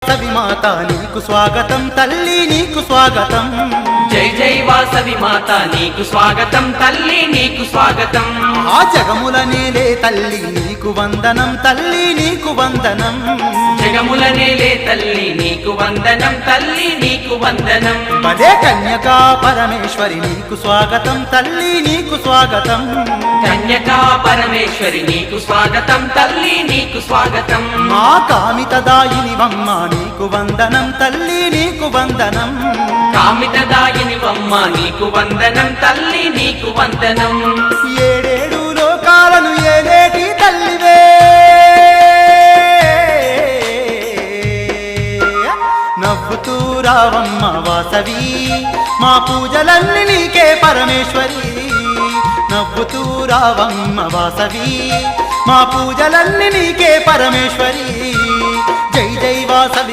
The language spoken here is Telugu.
వాసవి మాత నీకు స్వాగతం తల్లి నీకు స్వాగతం జై జై వాసవి మాత నీకు స్వాగతం తల్లి నీకు స్వాగతం ఆ జగముల నేలే తల్లి నీకు వందనం తల్లి నీకు వందనం జగముల నేలే తల్లి నీకు వందనం తల్లి నీకు వందనం పదే కన్యకా పరమేశ్వరి నీకు స్వాగతం తల్లి నీకు స్వాగతం కన్యకా పరమేశ్వరి నీకు స్వాగతం తల్లి నీకు స్వాగతం మా కామితదాయినివమ్మ నీకు వందనం తల్లి నీకు వందనం కామితదాయినివమ్మ నీకు వందనం తల్లి నీకు వందనం ఏడేడు లోకాలను ఏలేటి తల్లివే నవ్వుతూ రావమ్మ వాసవి మా పూజలన్నీ నీకే పరమేశ్వరి నవ్వుతూ రావమ్మ వాసవి మా పూజలన్నీ నీకే పరమేశ్వరి జై జై వాసవి